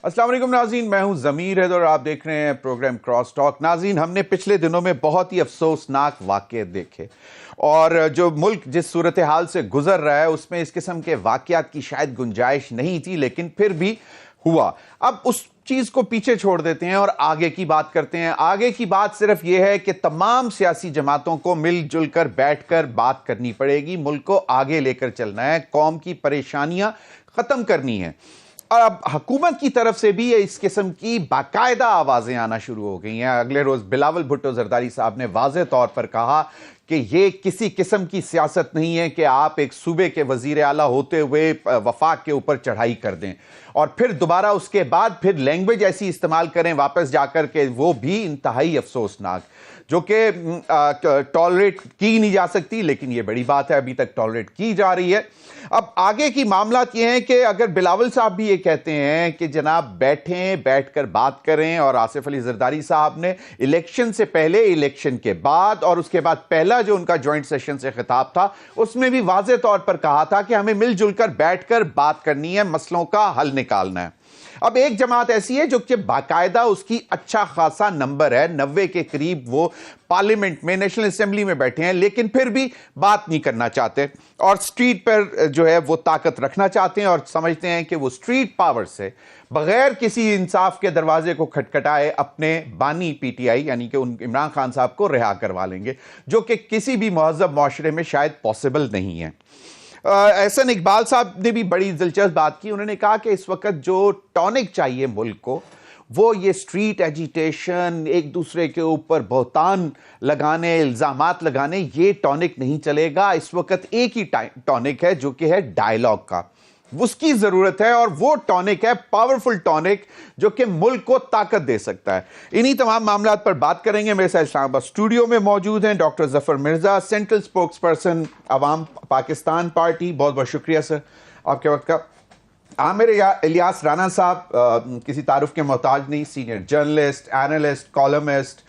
السلام علیکم ناظرین، میں ہوں ضمیر حیدر اور آپ دیکھ رہے ہیں پروگرام کراس ٹاک۔ ناظرین، ہم نے پچھلے دنوں میں بہت ہی افسوسناک واقعے دیکھے اور جو ملک جس صورتحال سے گزر رہا ہے اس میں اس قسم کے واقعات کی شاید گنجائش نہیں تھی، لیکن پھر بھی ہوا۔ اب اس چیز کو پیچھے چھوڑ دیتے ہیں اور آگے کی بات کرتے ہیں۔ آگے کی بات صرف یہ ہے کہ تمام سیاسی جماعتوں کو مل جل کر بیٹھ کر بات کرنی پڑے گی، ملک کو آگے لے کر چلنا ہے، قوم کی پریشانیاں ختم کرنی ہیں۔ اور اب حکومت کی طرف سے بھی اس قسم کی باقاعدہ آوازیں آنا شروع ہو گئی ہیں۔ اگلے روز بلاول بھٹو زرداری صاحب نے واضح طور پر کہا کہ یہ کسی قسم کی سیاست نہیں ہے کہ آپ ایک صوبے کے وزیر اعلیٰ ہوتے ہوئے وفاق کے اوپر چڑھائی کر دیں اور پھر دوبارہ اس کے بعد پھر لینگویج ایسی استعمال کریں واپس جا کر کے، وہ بھی انتہائی افسوسناک، جو کہ ٹالریٹ کی نہیں جا سکتی، لیکن یہ بڑی بات ہے ابھی تک ٹالریٹ کی جا رہی ہے۔ اب آگے کی معاملات یہ ہیں کہ اگر بلاول صاحب بھی یہ کہتے ہیں کہ جناب بیٹھیں، بیٹھ کر بات کریں، اور آصف علی زرداری صاحب نے الیکشن سے پہلے، الیکشن کے بعد اور اس کے بعد پہلا جو ان کا جوائنٹ سیشن سے خطاب تھا اس میں بھی واضح طور پر کہا تھا کہ ہمیں مل جل کر بیٹھ کر بات کرنی ہے، مسئلوں کا حل نکالنا ہے۔ اب ایک جماعت ایسی ہے جو کہ باقاعدہ اس کی اچھا خاصا نمبر ہے، 90 کے قریب وہ پارلیمنٹ میں، نیشنل اسمبلی میں بیٹھے ہیں، لیکن پھر بھی بات نہیں کرنا چاہتے اور سٹریٹ پر جو ہے وہ طاقت رکھنا چاہتے ہیں اور سمجھتے ہیں کہ وہ سٹریٹ پاور سے بغیر کسی انصاف کے دروازے کو کھٹکھٹائے اپنے بانی پی ٹی آئی یعنی کہ عمران خان صاحب کو رہا کروا لیں گے، جو کہ کسی بھی مہذب معاشرے میں شاید پاسبل نہیں ہے۔ احسن اقبال صاحب نے بھی بڑی دلچسپ بات کی۔ انہوں نے کہا کہ اس وقت جو ٹونک چاہیے ملک کو، وہ یہ سٹریٹ ایجیٹیشن، ایک دوسرے کے اوپر بہتان لگانے، الزامات لگانے، یہ ٹونک نہیں چلے گا۔ اس وقت ایک ہی ٹونک ہے جو کہ ہے ڈائیلاگ کا، اس کی ضرورت ہے، اور وہ ٹونک ہے پاورفل ٹونک جو کہ ملک کو طاقت دے سکتا ہے۔ انہی تمام معاملات پر بات کریں گے۔ میرے ساتھ اسلام آباد اسٹوڈیو میں موجود ہیں ڈاکٹر ظفر مرزا، سینٹرل اسپوکس پرسن عوام پاکستان پارٹی۔ بہت بہت شکریہ سر آپ کے وقت کا۔ عامر الیاس رانا صاحب کسی تعارف کے محتاج نہیں، سینئر جرنلسٹ، اینالسٹ، کالمسٹ۔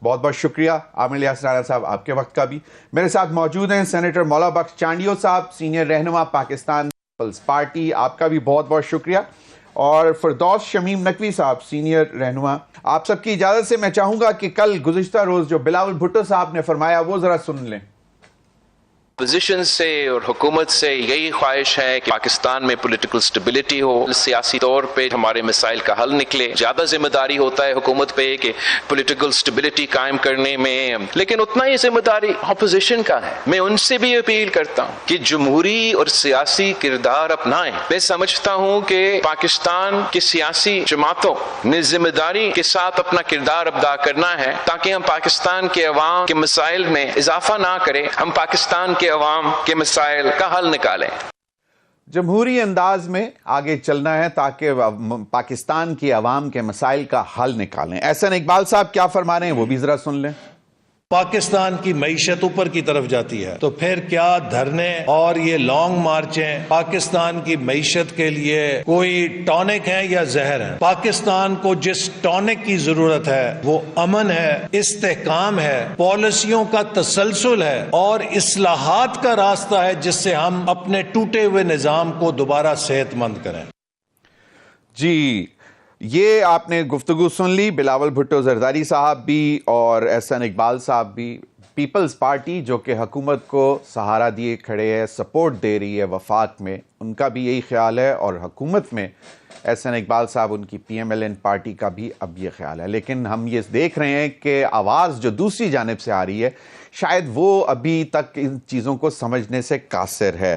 بہت بہت شکریہ عامر الیاس رانا صاحب آپ کے وقت کا بھی۔ میرے ساتھ موجود ہیں سینیٹر مولا بخش چانڈیو صاحب، سینئر رہنما پاکستان پیپلز پارٹی، آپ کا بھی بہت بہت شکریہ۔ اور فردوس شمیم نقوی صاحب، سینئر رہنما۔ آپ سب کی اجازت سے میں چاہوں گا کہ کل گزشتہ روز جو بلاول بھٹو صاحب نے فرمایا وہ ذرا سن لیں۔ اپوزیشن سے اور حکومت سے یہی خواہش ہے کہ پاکستان میں پولیٹیکل سٹیبلٹی ہو، سیاسی طور پہ ہمارے مسائل کا حل نکلے۔ زیادہ ذمہ داری ہوتا ہے حکومت پہ کہ پولیٹیکل سٹیبلٹی قائم کرنے میں، لیکن اتنا ہی ذمہ داری اپوزیشن کا ہے۔ میں ان سے بھی اپیل کرتا ہوں کہ جمہوری اور سیاسی کردار اپنائیں۔ میں سمجھتا ہوں کہ پاکستان کی سیاسی جماعتوں نے ذمہ داری کے ساتھ اپنا کردار ادا کرنا ہے، تاکہ ہم پاکستان کے عوام کے مسائل میں اضافہ نہ کریں، ہم پاکستان کے عوام کے مسائل کا حل نکالیں۔ جمہوری انداز میں آگے چلنا ہے تاکہ پاکستان کی عوام کے مسائل کا حل نکالیں۔ احسن اقبال صاحب کیا فرما رہے ہیں وہ بھی ذرا سن لیں۔ پاکستان کی معیشت اوپر کی طرف جاتی ہے تو پھر کیا دھرنے اور یہ لانگ مارچیں پاکستان کی معیشت کے لیے کوئی ٹونک ہے یا زہر ہے؟ پاکستان کو جس ٹونک کی ضرورت ہے وہ امن ہے، استحکام ہے، پالیسیوں کا تسلسل ہے اور اصلاحات کا راستہ ہے، جس سے ہم اپنے ٹوٹے ہوئے نظام کو دوبارہ صحت مند کریں۔ جی، یہ آپ نے گفتگو سن لی، بلاول بھٹو زرداری صاحب بھی اور احسن اقبال صاحب بھی۔ پیپلز پارٹی جو کہ حکومت کو سہارا دیے کھڑے ہے، سپورٹ دے رہی ہے وفاق میں، ان کا بھی یہی خیال ہے، اور حکومت میں احسن اقبال صاحب ان کی P M L N party کا بھی اب یہ خیال ہے۔ لیکن ہم یہ دیکھ رہے ہیں کہ آواز جو دوسری جانب سے آ رہی ہے شاید وہ ابھی تک ان چیزوں کو سمجھنے سے قاصر ہے۔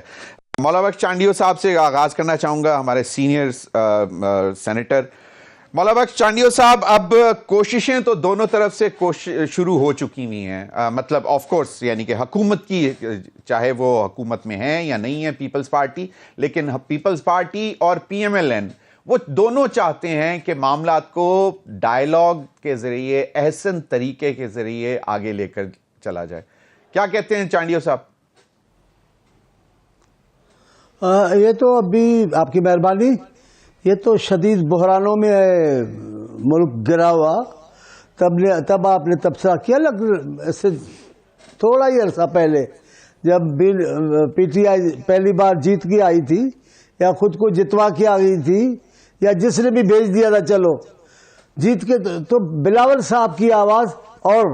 مولا بخش چانڈیو صاحب سے آغاز کرنا چاہوں گا، ہمارے سینئر سینیٹر۔ مولا بخش چانڈیو صاحب، اب کوششیں تو دونوں طرف سے شروع ہو چکی ہوئی ہیں، مطلب آف کورس یعنی کہ حکومت کی، چاہے وہ حکومت میں ہیں یا نہیں ہے پیپلز پارٹی، لیکن پیپلز پارٹی اور پی ایم ایل این وہ دونوں چاہتے ہیں کہ معاملات کو ڈائیلاگ کے ذریعے، احسن طریقے کے ذریعے آگے لے کر چلا جائے۔ کیا کہتے ہیں چانڈیو صاحب؟ یہ تو ابھی آپ کی مہربانی، یہ تو شدید بحرانوں میں ملک گرا ہوا، تب آپ نے تبصرہ کیا اس سے تھوڑا ہی عرصہ پہلے، جب پی ٹی آئی پہلی بار جیت کے آئی تھی یا خود کو جتوا کے آ گئی تھی یا جس نے بھی بھیج دیا تھا چلو جیت کے, تو بلاول صاحب کی آواز اور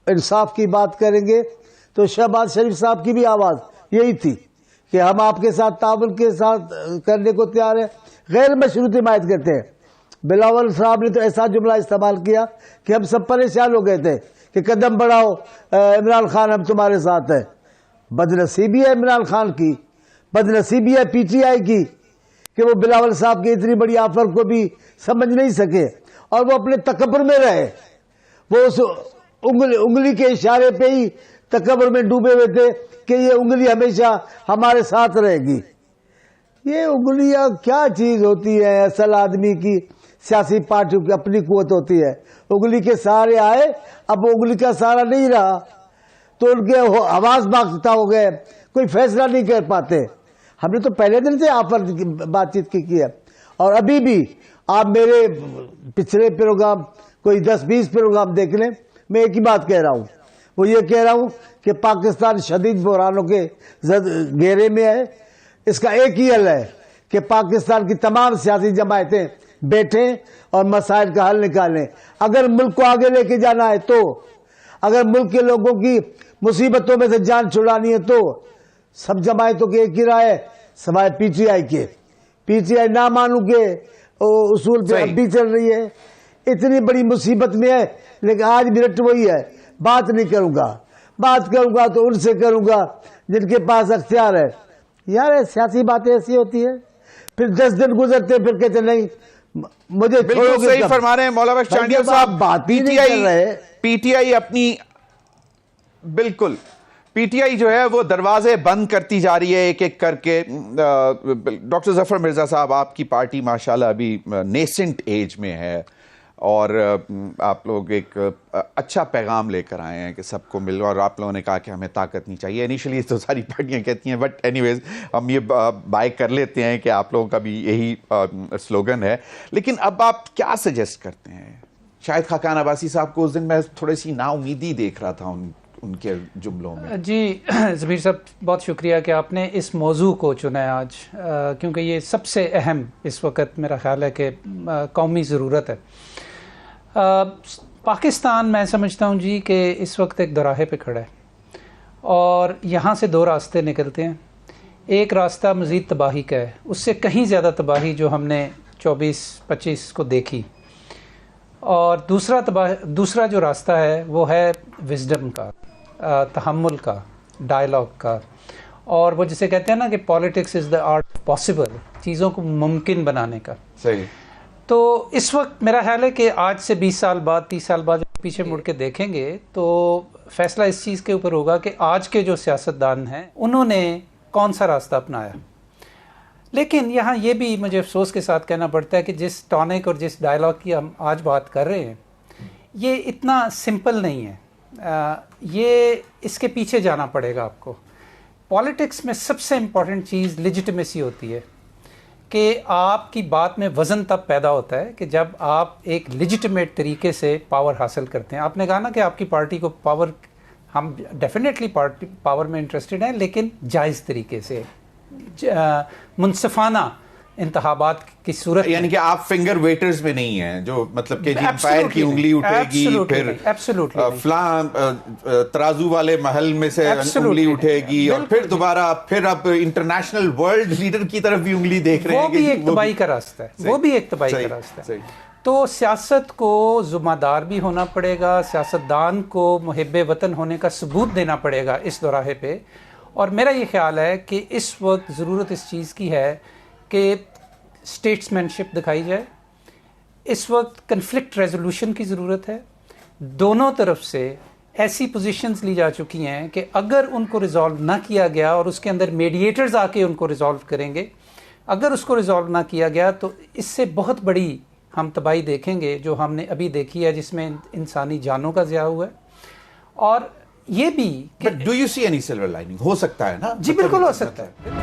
انصاف کی بات کریں گے تو شہباز شریف صاحب کی بھی آواز یہی تھی کہ ہم آپ کے ساتھ تعاون کے ساتھ کرنے کو تیار ہیں, غیر مشروط حمایت کرتے ہیں. بلاول صاحب نے تو ایسا جملہ استعمال کیا کہ ہم سب پریشان ہو گئے تھے کہ قدم بڑھاؤ عمران خان ہم تمہارے ساتھ ہیں. بدنصیبی ہے عمران خان کی, بدنصیبی ہے پی ٹی آئی کی کہ وہ بلاول صاحب کی اتنی بڑی آفر کو بھی سمجھ نہیں سکے اور وہ اپنے تکبر میں رہے. وہ اس انگلی کے اشارے پہ ہی تکبر میں ڈوبے ہوئے تھے کہ یہ انگلی ہمیشہ ہمارے ساتھ رہے گی. یہ انگلیاں کیا چیز ہوتی ہے؟ اصل آدمی کی سیاسی پارٹیوں کی اپنی قوت ہوتی ہے. انگلی کے سہارے آئے, اب وہ انگلی کا سہارا نہیں رہا تو ان کے آواز باختہ ہو گئے, کوئی فیصلہ نہیں کر پاتے. ہم نے تو پہلے دن سے آفر بات چیت کی ہے اور ابھی بھی آپ میرے پچھلے پروگرام کوئی 10-20 پروگرام دیکھ لیں, میں ایک ہی بات کہہ رہا ہوں, وہ یہ کہہ رہا ہوں کہ پاکستان شدید بحرانوں کے گھیرے میں ہے. اس کا ایک ہی حل ہے کہ پاکستان کی تمام سیاسی جماعتیں بیٹھیں اور مسائل کا حل نکالیں. اگر ملک کو آگے لے کے جانا ہے تو, اگر ملک کے لوگوں کی مصیبتوں میں سے جان چھڑانی ہے تو سب جماعتوں کی ایک ہی رائے ہے سوائے پی ٹی آئی کے. پی ٹی آئی نہ مانوں کے اصول پہ اب بھی چل رہی ہے, اتنی بڑی مصیبت میں ہے, لیکن آج بھی رٹ وہی ہے. بات نہیں کروں گا, بات کروں گا تو ان سے کروں گا جن کے پاس اختیار ہے. یار سیاسی باتیں ایسی ہوتی ہیں, پھر 10 دن گزرتے پھر کہتے نہیں مجھے بالکل صحیح فرما رہے ہیں مولا بخش چانڈیل صاحب. بات ہی نہیں کر رہے. پی ٹی آئی اپنی بالکل پی ٹی آئی جو ہے وہ دروازے بند کرتی جا رہی ہے ایک ایک کر کے. ڈاکٹر ظفر مرزا صاحب, آپ کی پارٹی ماشاءاللہ ابھی نیسنٹ ایج میں ہے اور آپ لوگ ایک اچھا پیغام لے کر آئے ہیں کہ سب کو مل, اور آپ لوگوں نے کہا کہ ہمیں طاقت نہیں چاہیے. انیشلی تو ساری پارٹیاں کہتی ہیں, بٹ اینی ویز ہم یہ بائی کر لیتے ہیں کہ آپ لوگوں کا بھی یہی سلوگن ہے. لیکن اب آپ کیا سجیسٹ کرتے ہیں؟ شاید خاقان عباسی صاحب کو اس دن میں تھوڑی سی نا امیدی دیکھ رہا تھا ان کے جملوں میں. جی ضمیر صاحب بہت شکریہ کہ آپ نے اس موضوع کو چنا ہے آج, کیونکہ یہ سب سے اہم اس وقت میرا خیال ہے کہ قومی ضرورت ہے. پاکستان میں سمجھتا ہوں جی کہ اس وقت ایک دوراہے پہ کھڑا ہے اور یہاں سے 2 راستے نکلتے ہیں. ایک راستہ مزید تباہی کا ہے, اس سے کہیں زیادہ تباہی جو ہم نے 24-25 کو دیکھی, اور دوسرا جو راستہ ہے وہ ہے وزڈم کا, تحمل کا, ڈائلاگ کا, اور وہ جسے کہتے ہیں نا کہ politics is the art possible, چیزوں کو ممکن بنانے کا. صحیح. تو اس وقت میرا خیال ہے کہ آج سے 20 سال بعد 30 سال بعد پیچھے مڑ کے دیکھیں گے تو فیصلہ اس چیز کے اوپر ہوگا کہ آج کے جو سیاستدان ہیں انہوں نے کون سا راستہ اپنایا. لیکن یہاں یہ بھی مجھے افسوس کے ساتھ کہنا پڑتا ہے کہ جس ٹانک اور جس ڈائلاگ کی ہم آج بات کر رہے ہیں یہ اتنا سمپل نہیں ہے. یہ اس کے پیچھے جانا پڑے گا آپ کو. پالیٹکس میں سب سے امپورٹنٹ چیز لیجٹمیسی ہوتی ہے کہ آپ کی بات میں وزن تب پیدا ہوتا ہے کہ جب آپ ایک لیجٹمیٹ طریقے سے پاور حاصل کرتے ہیں. آپ نے کہا نا کہ آپ کی پارٹی کو پاور, ہم ڈیفینیٹلی پاور میں انٹرسٹڈ ہیں لیکن جائز طریقے سے, منصفانہ انتخابات کی صورت, یعنی کہ آپ فنگر ویٹرز میں نہیں ہیں جو مطلب کہ جی امپائر کی انگلی اٹھے گی پھر فلاں ترازو والے محل میں سے انگلی اٹھے گی اور پھر دوبارہ پھر اب انٹرنیشنل ورلڈ لیڈر کی طرف بھی انگلی دیکھ رہے ہیں. وہ بھی ایک تباہی کا راستہ ہے, وہ بھی ایک تباہی کا راستہ ہے. تو سیاست کو ذمہ دار بھی ہونا پڑے گا, سیاستدان کو محب وطن ہونے کا ثبوت دینا پڑے گا اس دوراہے پہ. اور میرا یہ خیال ہے کہ اس وقت ضرورت اس چیز کی ہے کہ اسٹیٹس مین شپ دکھائی جائے. اس وقت کنفلکٹ ریزولوشن کی ضرورت ہے. دونوں طرف سے ایسی پوزیشنز لی جا چکی ہیں کہ اگر ان کو ریزالو نہ کیا گیا اور اس کے اندر میڈیٹرز آ کے ان کو ریزالو کریں گے, اگر اس کو ریزالو نہ کیا گیا تو اس سے بہت بڑی ہم تباہی دیکھیں گے جو ہم نے ابھی دیکھی ہے, جس میں انسانی جانوں کا ضیاع ہوا ہے. اور یہ بھی do you see any silver lining? ہو سکتا ہے نا. جی بالکل ہو سکتا ہے.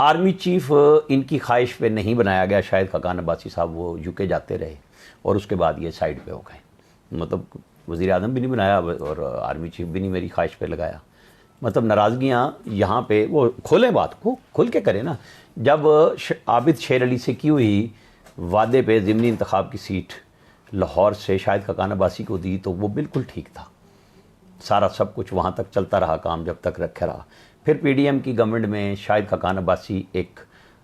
آرمی چیف ان کی خواہش پہ نہیں بنایا گیا، شاید خاقان عباسی صاحب وہ یو کے جاتے رہے اور اس کے بعد یہ سائڈ پہ ہو گئے، مطلب وزیر اعظم بھی نہیں بنایا اور آرمی چیف بھی نہیں میری خواہش پہ لگایا. مطلب ناراضگیاں یہاں پہ وہ کھولیں، بات کو کھل کے کریں نا. جب عابد شیر علی سے کی ہوئی وعدے پہ ضمنی انتخاب کی سیٹ لاہور سے شاید خاقان عباسی کو دی تو وہ بالکل ٹھیک تھا، سارا سب کچھ وہاں تک چلتا رہا، کام جب تک رکھا رہا. پھر پی ڈی ایم کی گورنمنٹ میں شاید خاقان عباسی ایک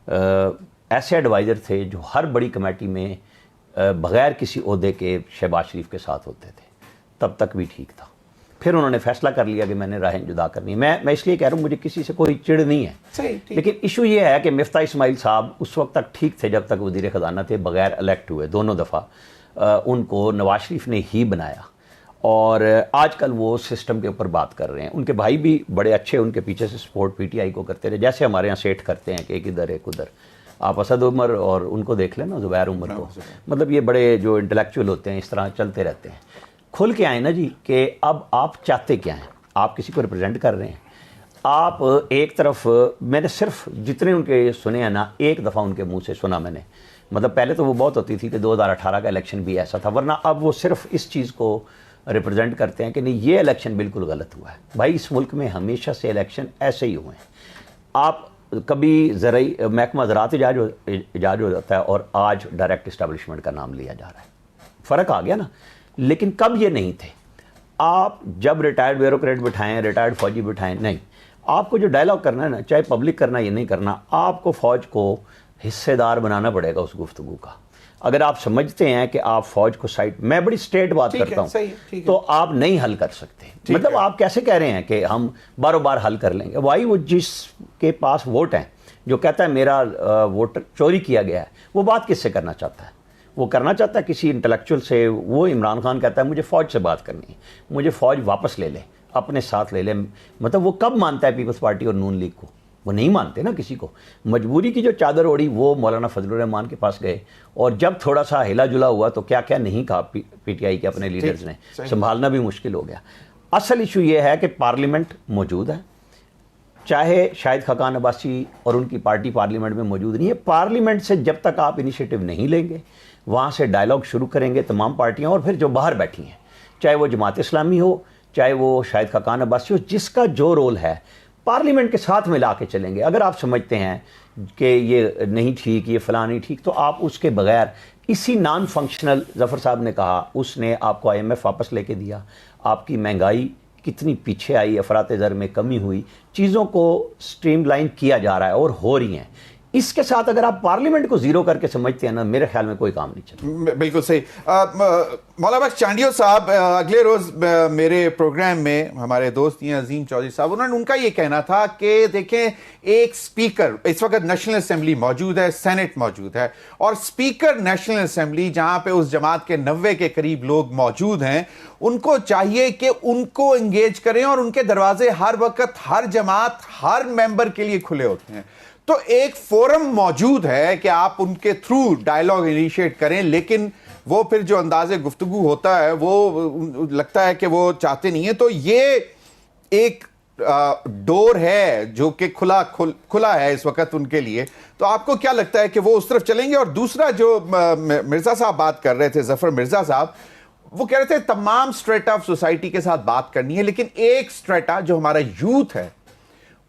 ایسے ایڈوائزر تھے جو ہر بڑی کمیٹی میں بغیر کسی عہدے کے شہباز شریف کے ساتھ ہوتے تھے، تب تک بھی ٹھیک تھا. پھر انہوں نے فیصلہ کر لیا کہ میں نے راہیں جدا کرنی ہے. میں اس لیے کہہ رہا ہوں مجھے کسی سے کوئی چڑ نہیں ہے، لیکن ایشو یہ ہے کہ مفتاح اسماعیل صاحب اس وقت تک ٹھیک تھے جب تک وزیر خزانہ تھے، بغیر الیکٹ ہوئے دونوں دفعہ. ان کو نواز شریف نے ہی بنایا اور آج کل وہ سسٹم کے اوپر بات کر رہے ہیں. ان کے بھائی بھی بڑے اچھے ان کے پیچھے سے سپورٹ پی ٹی آئی کو کرتے رہے، جیسے ہمارے یہاں سیٹھ کرتے ہیں کہ ایک ادھر ایک ادھر. آپ اسد عمر اور ان کو دیکھ لیں نا، زبیر عمر کو، مطلب یہ بڑے جو انٹلیکچوئل ہوتے ہیں اس طرح چلتے رہتے ہیں. کھل کے آئیں نا جی کہ اب آپ چاہتے کیا ہیں. آپ کسی کو ریپرزینٹ کر رہے ہیں. آپ ایک طرف میں نے صرف جتنے ان کے سنے ہیں نا، ایک دفعہ ان کے منہ سے سنا میں نے، مطلب پہلے تو وہ بہت ہوتی تھی کہ 2018 کا الیکشن بھی ایسا تھا، ورنہ اب وہ صرف اس چیز کو ریپرزینٹ کرتے ہیں کہ نہیں یہ الیکشن بالکل غلط ہوا ہے. بھائی اس ملک میں ہمیشہ سے الیکشن ایسے ہی ہوئے ہیں. آپ کبھی زرعی محکمہ زراعت ایجاد ہو جاتا ہے اور آج ڈائریکٹ اسٹیبلشمنٹ کا نام لیا جا رہا ہے. فرق آ گیا نا. لیکن کب یہ نہیں تھے. آپ جب ریٹائرڈ بیوروکریٹ بٹھائیں، ریٹائرڈ فوجی بٹھائیں، نہیں، آپ کو جو ڈائلاگ کرنا ہے نا، چاہے پبلک کرنا یا نہیں کرنا، آپ کو فوج کو حصے دار بنانا پڑے گا اس گفتگو کا. اگر آپ سمجھتے ہیں کہ آپ فوج کو سائڈ، میں بڑی اسٹریٹ بات کرتا ہوں، تو آپ نہیں حل کر سکتے. مطلب آپ کیسے کہہ رہے ہیں کہ ہم باروں بار حل کر لیں گے. بھائی وہ جس کے پاس ووٹ ہیں، جو کہتا ہے میرا ووٹ چوری کیا گیا ہے، وہ بات کس سے کرنا چاہتا ہے؟ وہ کرنا چاہتا ہے کسی انٹلیکچوئل سے. وہ عمران خان کہتا ہے مجھے فوج سے بات کرنی ہے، مجھے فوج واپس لے لے، اپنے ساتھ لے لے. مطلب وہ کب مانتا ہے پیپلز پارٹی اور نون لیگ کو؟ وہ نہیں مانتے نا کسی کو. مجبوری کی جو چادر اوڑی وہ مولانا فضل الرحمان کے پاس گئے، اور جب تھوڑا سا ہلا جلا ہوا تو کیا کیا نہیں کہا پی ٹی آئی کے اپنے لیڈرز نے. سنبھالنا بھی مشکل ہو گیا. اصل ایشو یہ ہے کہ پارلیمنٹ موجود ہے، چاہے شاید خاقان عباسی اور ان کی پارٹی پارلیمنٹ میں موجود نہیں ہے. پارلیمنٹ سے جب تک آپ انیشیٹو نہیں لیں گے، وہاں سے ڈائلاگ شروع کریں گے تمام پارٹیاں، اور پھر جو باہر بیٹھی ہیں، چاہے وہ جماعت اسلامی ہو، چاہے وہ شاید خاقان عباسی ہو، جس کا جو رول ہے پارلیمنٹ کے ساتھ ملا کے چلیں گے. اگر آپ سمجھتے ہیں کہ یہ نہیں ٹھیک، یہ فلاں نہیں ٹھیک، تو آپ اس کے بغیر اسی نان فنکشنل، ظفر صاحب نے کہا اس نے آپ کو IMF واپس لے کے دیا، آپ کی مہنگائی کتنی پیچھے آئی، افراط زر میں کمی ہوئی، چیزوں کو سٹریم لائن کیا جا رہا ہے اور ہو رہی ہیں. اس کے ساتھ اگر آپ پارلیمنٹ کو زیرو کر کے سمجھتے ہیں نا، میرے خیال میں کوئی کام نہیں چلتا. بالکل صحیح. مولانا بخش چانڈیو صاحب اگلے روز میرے پروگرام میں ہمارے دوست ہیں عظیم چودھری صاحب، انہوں نے ان کا یہ کہنا تھا کہ دیکھیں ایک سپیکر اس وقت نیشنل اسمبلی موجود ہے، سینٹ موجود ہے، اور سپیکر نیشنل اسمبلی جہاں پہ اس جماعت کے 90 کے قریب لوگ موجود ہیں، ان کو چاہیے کہ ان کو انگیج کریں، اور ان کے دروازے ہر وقت ہر جماعت ہر ممبر کے لیے کھلے ہوتے ہیں. تو ایک فورم موجود ہے کہ آپ ان کے تھرو ڈائلاگ انیشیٹ کریں، لیکن وہ پھر جو انداز گفتگو ہوتا ہے وہ لگتا ہے کہ وہ چاہتے نہیں ہیں. تو یہ ایک ڈور ہے جو کہ کھلا ہے اس وقت ان کے لیے. تو آپ کو کیا لگتا ہے کہ وہ اس طرف چلیں گے؟ اور دوسرا جو مرزا صاحب بات کر رہے تھے، ظفر مرزا صاحب، وہ کہہ رہے تھے تمام سٹریٹا آف سوسائٹی کے ساتھ بات کرنی ہے، لیکن ایک سٹریٹا جو ہمارا یوتھ ہے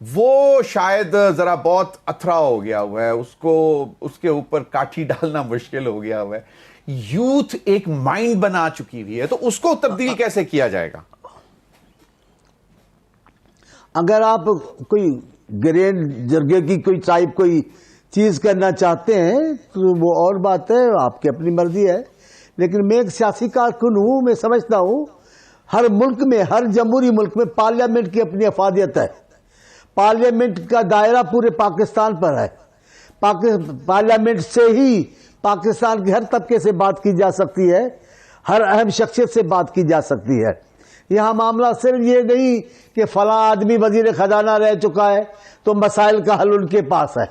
وہ شاید ذرا بہت اتھرا ہو گیا ہوا ہے، اس کے اوپر کاٹھی ڈالنا مشکل ہو گیا ہوا ہے. یوتھ ایک مائنڈ بنا چکی ہوئی ہے، تو اس کو تبدیل کیسے کیا جائے گا؟ اگر آپ کوئی گرین جرگے کی کوئی ٹائپ کوئی چیز کرنا چاہتے ہیں تو وہ اور بات ہے، آپ کی اپنی مرضی ہے. لیکن میں ایک سیاسی کارکن ہوں، میں سمجھتا ہوں ہر ملک میں، ہر جمہوری ملک میں پارلیمنٹ کی اپنی افادیت ہے. پارلیمنٹ کا دائرہ پورے پاکستان پر ہے. پارلیمنٹ سے ہی پاکستان کے ہر طبقے سے بات کی جا سکتی ہے، ہر اہم شخصیت سے بات کی جا سکتی ہے. یہاں معاملہ صرف یہ نہیں کہ فلاں آدمی وزیر خزانہ رہ چکا ہے تو مسائل کا حل ان کے پاس ہے،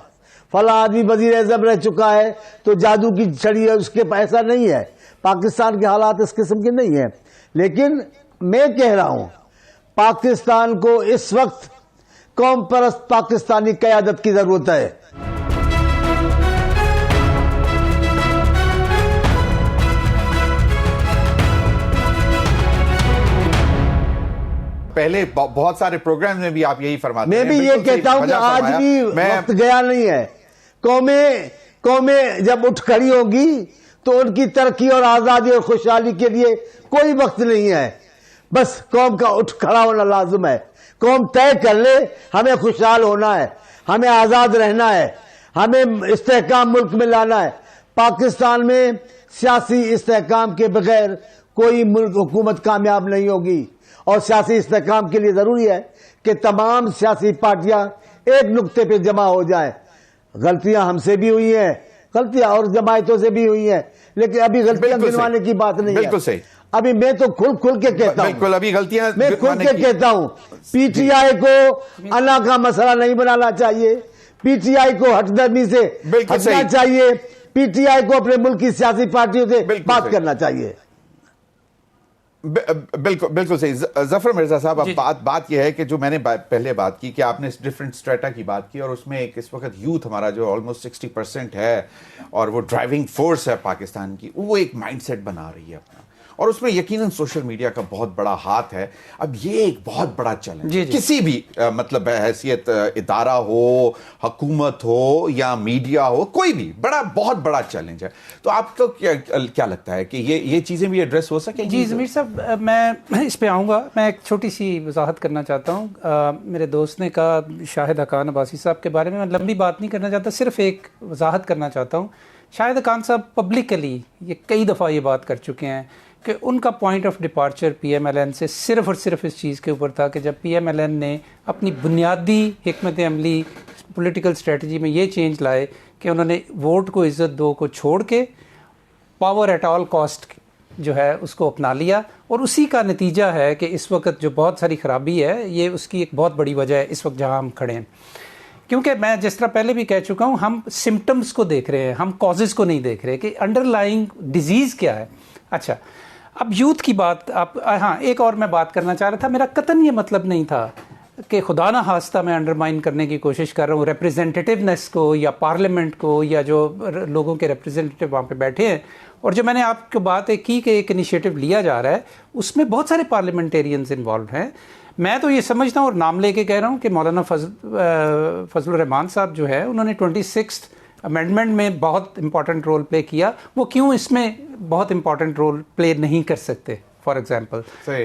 فلاں آدمی وزیر اعظم رہ چکا ہے تو جادو کی چھڑی ہے اس کے پاس. ایسا نہیں ہے. پاکستان کے حالات اس قسم کے نہیں ہیں. لیکن میں کہہ رہا ہوں پاکستان کو اس وقت قوم پرست پاکستانی قیادت کی ضرورت ہے. پہلے بہت سارے پروگرام میں بھی آپ یہی فرماتے ہیں. میں بھی یہ کہتا ہوں کہ آج بھی وقت گیا نہیں ہے. قومیں جب اٹھ کھڑی ہوگی تو ان کی ترقی اور آزادی اور خوشحالی کے لیے کوئی وقت نہیں ہے. بس قوم کا اٹھ کھڑا ہونا لازم ہے. قوم طے کر لے ہمیں خوشحال ہونا ہے, ہمیں آزاد رہنا ہے, ہمیں استحکام ملک میں لانا ہے. پاکستان میں سیاسی استحکام کے بغیر کوئی ملک حکومت کامیاب نہیں ہوگی, اور سیاسی استحکام کے لیے ضروری ہے کہ تمام سیاسی پارٹیاں ایک نقطے پہ جمع ہو جائیں. غلطیاں ہم سے بھی ہوئی ہیں, غلطیاں اور جماعتوں سے بھی ہوئی ہیں, لیکن ابھی غلطیاں گنوانے کی بات نہیں ہے. بالکل صحیح. ابھی میں تو کھل کے کہتا ہوں, بالکل ابھی غلطیاں میں کھل کے کہتا ہوں, پی ٹی آئی کو انا کا مسئلہ نہیں بنانا چاہیے. پی ٹی آئی کو ہٹ درمی سے ہٹنا چاہیے. پی ٹی آئی کو اپنے ملک کی سیاسی پارٹیوں سے بات کرنا چاہیے. بالکل صحیح. ظفر مرزا صاحب, اب بات یہ ہے کہ جو میں نے پہلے بات کی کہ آپ نے ڈفرینٹ اسٹریٹا کی بات کی, اور اس میں ایک اس وقت یوتھ ہمارا جو آلموسٹ 60% ہے اور وہ ڈرائیونگ فورس ہے پاکستان کی, وہ ایک مائنڈ سیٹ بنا رہی ہے اپنا, اور اس میں یقیناً سوشل میڈیا کا بہت بڑا ہاتھ ہے. اب یہ ایک بہت بڑا چیلنج ہے کسی بھی مطلب حیثیت ادارہ ہو, حکومت ہو یا میڈیا ہو, کوئی بھی بہت بڑا چیلنج ہے. تو آپ کو کیا لگتا ہے کہ یہ چیزیں بھی ایڈریس ہو سکیں؟ جی ضمیر صاحب, میں اس پہ آؤں گا. میں ایک چھوٹی سی وضاحت کرنا چاہتا ہوں. میرے دوست نے کہا شاہد حقان عباسی صاحب کے بارے میں لمبی بات نہیں کرنا چاہتا, صرف ایک وضاحت کرنا چاہتا ہوں. شاہد حقان صاحب پبلکلی یہ کئی دفعہ یہ بات کر چکے ہیں کہ ان کا point of departure P M L N سے صرف اور صرف اس چیز کے اوپر تھا کہ جب پی ایم ایل این نے اپنی بنیادی حکمت عملی پولیٹیکل اسٹریٹجی میں یہ چینج لائے کہ انہوں نے ووٹ کو عزت دو کو چھوڑ کے پاور ایٹ آل کاسٹ جو ہے اس کو اپنا لیا, اور اسی کا نتیجہ ہے کہ اس وقت جو بہت ساری خرابی ہے, یہ اس کی ایک بہت بڑی وجہ ہے اس وقت جہاں ہم کھڑے ہیں. کیونکہ میں جس طرح پہلے بھی کہہ چکا ہوں, ہم سمٹمز کو دیکھ رہے ہیں, ہم کازز کو نہیں دیکھ رہے کہ انڈر لائنگ ڈیزیز کیا ہے. اچھا, اب یوتھ کی بات, ہاں ایک اور میں بات کرنا چاہ رہا تھا. میرا قطعاً یہ مطلب نہیں تھا کہ خدا نہ خواستہ میں انڈرمائن کرنے کی کوشش کر رہا ہوں ریپریزنٹیونیس کو یا پارلیمنٹ کو یا جو لوگوں کے ریپریزنٹیو وہاں پہ بیٹھے ہیں. اور جو میں نے آپ کو بات کی کہ ایک انیشیٹو لیا جا رہا ہے, اس میں بہت سارے پارلیمنٹیرینز انوالوڈ ہیں. میں تو یہ سمجھتا ہوں اور نام لے کے کہہ رہا ہوں کہ مولانا فضل الرحمان صاحب جو ہے, انہوں نے 26 امینڈمنٹ میں بہت امپورٹنٹ رول پلے کیا. وہ کیوں اس میں بہت امپورٹنٹ رول پلے نہیں کر سکتے؟ فار ایگزامپل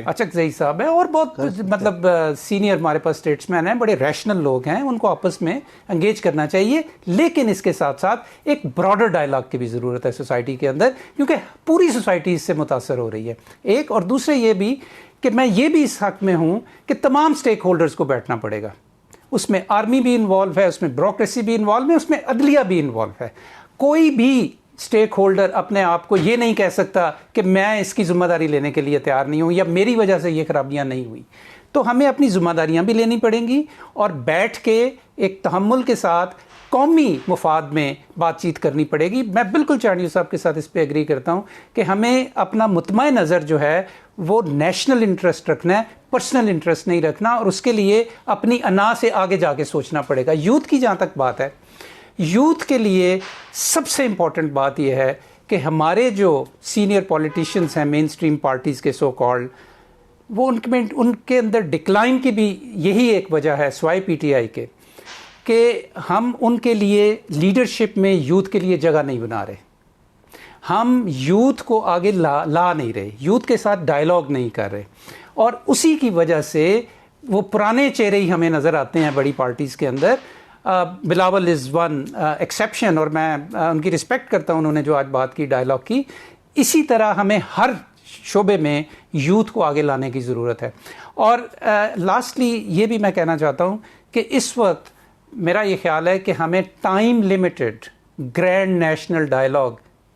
اچک زئی صاحب ہے, اور بہت مطلب سینئر ہمارے پاس اسٹیٹس مین ہیں, بڑے ریشنل لوگ ہیں, ان کو آپس میں انگیج کرنا چاہیے. لیکن اس کے ساتھ ساتھ ایک براڈر ڈائلاگ کی بھی ضرورت ہے سوسائٹی کے اندر, کیونکہ پوری سوسائٹی اس سے متاثر ہو رہی ہے. ایک اور دوسرے یہ بھی کہ میں یہ بھی اس حق میں ہوں کہ تمام اسٹیک ہولڈرز کو بیٹھنا پڑے گا. اس میں آرمی بھی انوالو ہے, اس میں بیوروکریسی بھی انوالو ہے, اس میں عدلیہ بھی انوالو ہے. کوئی بھی اسٹیک ہولڈر اپنے آپ کو یہ نہیں کہہ سکتا کہ میں اس کی ذمہ داری لینے کے لیے تیار نہیں ہوں یا میری وجہ سے یہ خرابیاں نہیں ہوئی. تو ہمیں اپنی ذمہ داریاں بھی لینی پڑیں گی, اور بیٹھ کے ایک تحمل کے ساتھ قومی مفاد میں بات چیت کرنی پڑے گی. میں بالکل چانڈیو صاحب کے ساتھ اس پہ ایگری کرتا ہوں کہ ہمیں اپنا مطمئن نظر جو ہے وہ نیشنل انٹرسٹ رکھنا ہے, پرسنل انٹرسٹ نہیں رکھنا, اور اس کے لیے اپنی انا سے آگے جا کے سوچنا پڑے گا. یوتھ کی جہاں تک بات ہے, یوتھ کے لیے سب سے امپورٹنٹ بات یہ ہے کہ ہمارے جو سینئر پولیٹیشینز ہیں مین اسٹریم پارٹیز کے سو کالڈ, وہ ان کے اندر ڈکلائن کی بھی یہی ایک وجہ ہے سوائے پی ٹی آئی کے, کہ ہم ان کے لیے لیڈرشپ میں یوتھ کے لیے جگہ نہیں بنا رہے, ہم یوتھ کو آگے لا نہیں رہے, یوتھ کے ساتھ ڈائلاگ نہیں کر رہے, اور اسی کی وجہ سے وہ پرانے چہرے ہی ہمیں نظر آتے ہیں بڑی پارٹیز کے اندر. بلاول از ون ایکسیپشن, اور میں ان کی رسپیکٹ کرتا ہوں, انہوں نے جو آج بات کی ڈائلاگ کی. اسی طرح ہمیں ہر شعبے میں یوتھ کو آگے لانے کی ضرورت ہے. اور لاسٹلی یہ بھی میں کہنا چاہتا ہوں کہ اس وقت میرا یہ خیال ہے کہ ہمیں time limited grand national dialogue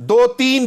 2-3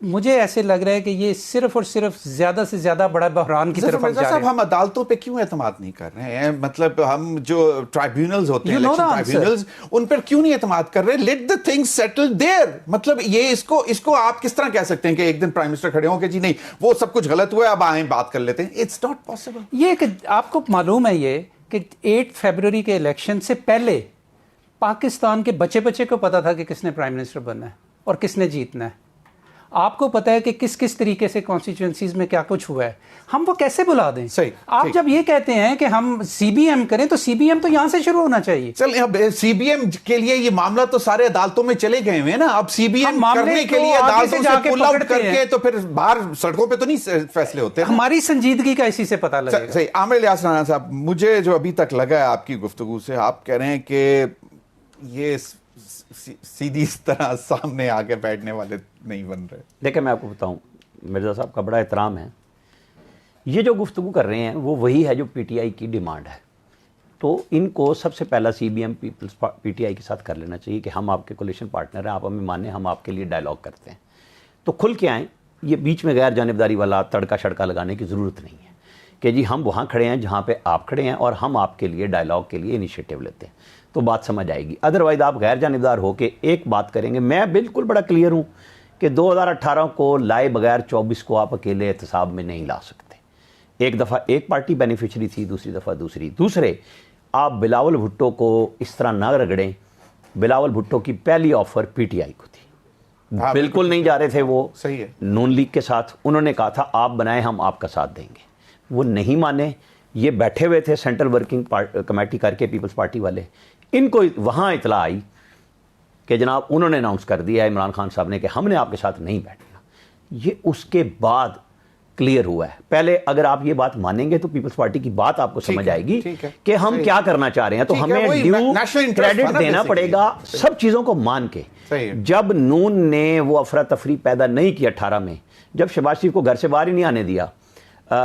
مجھے ایسے لگ رہا ہے کہ یہ صرف اور صرف زیادہ سے زیادہ بڑا بحران کی طرف ہم جا رہے ہیں. ہم عدالتوں پہ کیوں اعتماد نہیں کر رہے ہیں؟ مطلب ہم جو ٹرائبیونلز ہوتے ہیں, الیکشن ٹرائبیونلز, ان پر کیوں نہیں اعتماد کر رہے؟ Let the things settle there. مطلب یہ اس کو آپ کس طرح کہہ سکتے ہیں کہ ایک دن پرائم منسٹر کھڑے ہوں کہ جی نہیں وہ سب کچھ غلط ہوا ہے, اب آئیں بات کر لیتے ہیں. It's not possible. یہ کہ آپ کو معلوم ہے یہ کہ 8 فیبروری کے الیکشن سے پہلے پاکستان کے بچے کو پتا تھا کہ کس نے پرائم منسٹر بننا ہے اور کس نے جیتنا ہے. آپ کو پتا ہے کہ کس طریقے سے کانسٹیچوئنسیز میں کیا کچھ ہوا ہے. ہم وہ کیسے بلا دیں؟ آپ جب یہ کہتے ہیں کہ ہم سی بی ایم کریں تو سی بی ایم تو یہاں سے شروع ہونا چاہیے. چل اب سی بی ایم کے لیے یہ معاملہ تو سارے عدالتوں میں چلے گئے ہوئے ہیں نا. اب سی بی ایم کرنے کے لیے عدالتوں سے پل آؤٹ کر کے تو پھر باہر سڑکوں پہ تو نہیں فیصلے ہوتے. ہماری سنجیدگی کا اسی سے پتہ لگے گا. صحیح. عامر الیاس رانا صاحب, مجھے جو ابھی تک لگا ہے آپ کی گفتگو سے, آپ کہہ رہے ہیں کہ یہ سیدھی اس طرح سامنے آگے بیٹھنے والے نہیں بن رہے. دیکھیں میں آپ کو بتاؤں, مرزا صاحب کا بڑا احترام ہے, یہ جو گفتگو کر رہے ہیں وہ وہی ہے جو پی ٹی آئی کی ڈیمانڈ ہے. تو ان کو سب سے پہلا C B M P T I کے ساتھ کر لینا چاہیے کہ ہم آپ کے کولیشن پارٹنر ہیں, آپ ہمیں مانیں, ہم آپ کے لیے ڈائلاگ کرتے ہیں. تو کھل کے آئیں. یہ بیچ میں غیر جانبداری والا تڑکا شڑکا لگانے کی ضرورت نہیں ہے کہ جی ہم وہاں کھڑے ہیں جہاں پہ آپ کھڑے ہیں اور ہم آپ کے لیے ڈائلاگ کے لیے انیشیٹو لیتے ہیں, تو بات سمجھ آئے گی. ادروائز آپ غیر جانبدار ہو کے ایک بات کریں گے. میں بالکل بڑا کلیئر ہوں کہ 2018 کو لائے بغیر 24 کو آپ اکیلے احتساب میں نہیں لا سکتے. ایک دفعہ ایک پارٹی بینیفیشری تھی, دوسری دفعہ دوسری. دوسرے, آپ بلاول بھٹو کو اس طرح نہ رگڑیں. بلاول بھٹو کی پہلی آفر پی ٹی آئی کو تھی, بالکل نہیں جا رہے تھے وہ صحیح ہے نون لیگ کے ساتھ. انہوں نے کہا تھا آپ بنائیں ہم آپ کا ساتھ دیں گے, وہ نہیں مانے. یہ بیٹھے ہوئے تھے سینٹرل ورکنگ کمیٹی کر کے پیپلز پارٹی والے, ان کو وہاں اطلاع آئی کہ جناب انہوں نے اناؤنس کر دیا ہے عمران خان صاحب نے کہ ہم نے آپ کے ساتھ نہیں بیٹھنا. یہ اس کے بعد کلیئر ہوا ہے. پہلے اگر آپ یہ بات مانیں گے تو پیپلز پارٹی کی بات آپ کو سمجھ آئے گی کہ ہم کیا کرنا چاہ رہے ہیں. تو ہمیں ڈیو کریڈٹ دینا پڑے گا سب چیزوں کو مان کے. جب نون نے وہ افراتفری پیدا نہیں کی 18 میں, جب شہباز شریف کو گھر سے باہر ہی نہیں آنے دیا,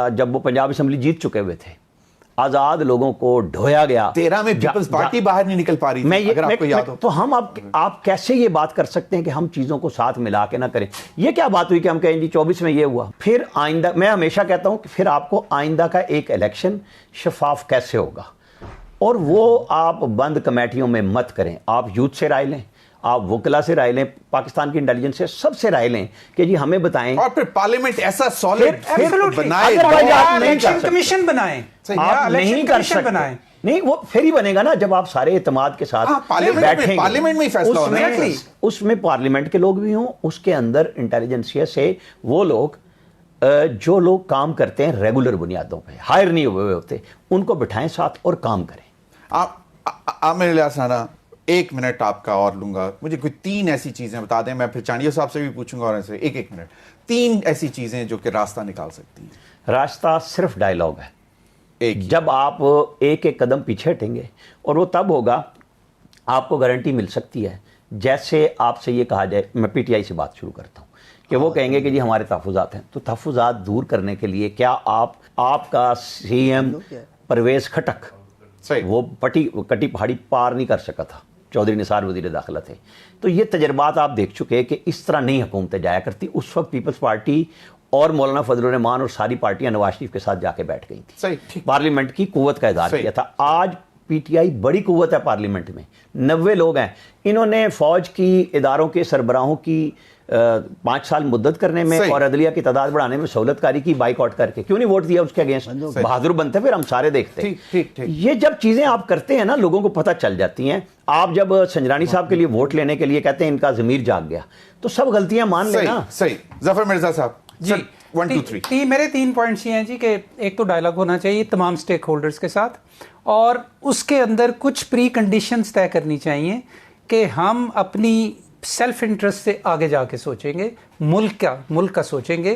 جب وہ پنجاب اسمبلی جیت چکے ہوئے تھے, آزاد لوگوں کو ڈھویا گیا. 13 میں پیپلز پارٹی باہر نہیں نکل پا رہی تھی, اگر آپ کو یاد ہو. تو ہم آپ کیسے یہ بات کر سکتے ہیں کہ ہم چیزوں کو ساتھ ملا کے نہ کریں؟ یہ کیا بات ہوئی کہ ہم کہیں جی 24 میں یہ ہوا. پھر آئندہ, میں ہمیشہ کہتا ہوں کہ پھر آپ کو آئندہ کا ایک الیکشن شفاف کیسے ہوگا, اور وہ آپ بند کمیٹیوں میں مت کریں. آپ یوتھ سے رائے لیں, آپ وکلا سے رائے لیں, پاکستان کی انٹیلیجنس سے سب سے رائے لیں کہ جی ہمیں بتائیں, اور پھر پارلیمنٹ ایسا سالڈ بنائے, الیکشن کمیشن بنائیں. آپ نہیں کر سکتے. نہیں, وہ پھر ہی بنے گا نا جب آپ سارے اعتماد کے ساتھ بیٹھیں. پارلیمنٹ میں ہی فیصلہ ہونا ہے. اس میں پارلیمنٹ کے لوگ بھی ہوں, اس کے اندر انٹیلیجنسیا سے وہ لوگ جو لوگ کام کرتے ہیں ریگولر بنیادوں پہ, ہائر نہیں ہوئے ہوتے, ان کو بٹھائیں ساتھ اور کام کریں. عامر الیاس رانا, 1 منٹ آپ کا اور لوں گا. مجھے کوئی 3 ایسی چیزیں بتا دیں, میں پھر چانڈیا صاحب سے بھی پوچھوں گا, اور ایسے 1 منٹ 3 ایسی چیزیں جو کہ راستہ نکال سکتی ہیں. راستہ صرف ڈائلاگ ہے. جب آپ ایک قدم پیچھے ہٹیں گے, اور وہ تب ہوگا آپ کو گارنٹی مل سکتی ہے جیسے آپ سے یہ کہا جائے, میں پی ٹی آئی سے بات شروع کرتا ہوں کہ وہ کہیں گے کہ جی ہمارے تحفظات ہیں. تو تحفظات دور کرنے کے لیے کیا آپ کا سی ایم پرویز خٹک وہ کٹی پہاڑی پار نہیں کر سکا تھا, چودھری نثار وزیر داخلہ تھے. تو یہ تجربات آپ دیکھ چکے کہ اس طرح نہیں حکومتیں جایا کرتی. اس وقت پیپلز پارٹی اور مولانا فضل الرحمان اور ساری پارٹیاں نواز شریف کے ساتھ جا کے بیٹھ گئی تھیں, پارلیمنٹ کی قوت کا اظہار کیا تھا. آج پی ٹی آئی بڑی قوت ہے پارلیمنٹ میں, 90 لوگ ہیں. انہوں نے فوج کی اداروں کے سربراہوں کی 5 سال مدت کرنے میں اور عدلیہ کی تعداد بڑھانے میں سہولت کاری کی, بائیک آؤٹ کر کے. کیوں نہیں ووٹ دیا اس کے اگینسٹ؟ بہادر بنتے پھر ہم سارے دیکھتے. یہ جب چیزیں آپ کرتے ہیں نا, لوگوں کو پتہ چل جاتی ہیں. آپ جب سنجرانی صاحب کے لیے ووٹ لینے کے لیے کہتے ہیں ان کا ضمیر جاگ گیا, تو سب غلطیاں مان لینا. صحیح. ظفر مرزا صاحب جی, 1 2 3 میرے 3 پوائنٹس یہ ہیں جی کہ ایک تو ڈائلاگ ہونا چاہیے تمام سٹیک ہولڈرز کے ساتھ, اور اس کے اندر کچھ پری کنڈیشنز طے کرنی چاہیے کہ ہم اپنی سیلف انٹرسٹ سے آگے جا کے سوچیں گے, ملک کا سوچیں گے.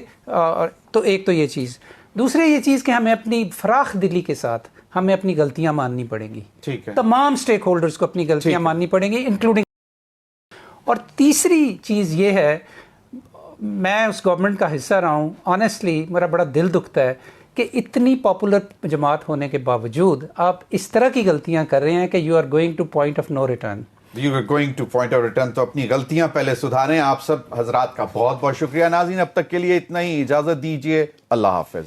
تو ایک تو یہ چیز. دوسرے یہ چیز کہ ہمیں اپنی فراخ دلی کے ساتھ ہمیں اپنی غلطیاں ماننی پڑیں گی. تمام سٹیک ہولڈرز کو اپنی غلطیاں ماننی پڑیں گی, انکلوڈنگ. اور تیسری چیز یہ ہے, میں اس گورنمنٹ کا حصہ رہا ہوں, آنیسٹلی میرا بڑا دل دکھتا ہے کہ اتنی پاپولر جماعت ہونے کے باوجود آپ اس طرح کی غلطیاں کر رہے ہیں کہ you are going to point of no return. You are going to point of return, تو اپنی غلطیاں پہلے سدھاریں. آپ سب حضرات کا بہت بہت شکریہ. ناظرین اب تک کے لیے اتنا ہی، اجازت دیجیے. اللہ حافظ.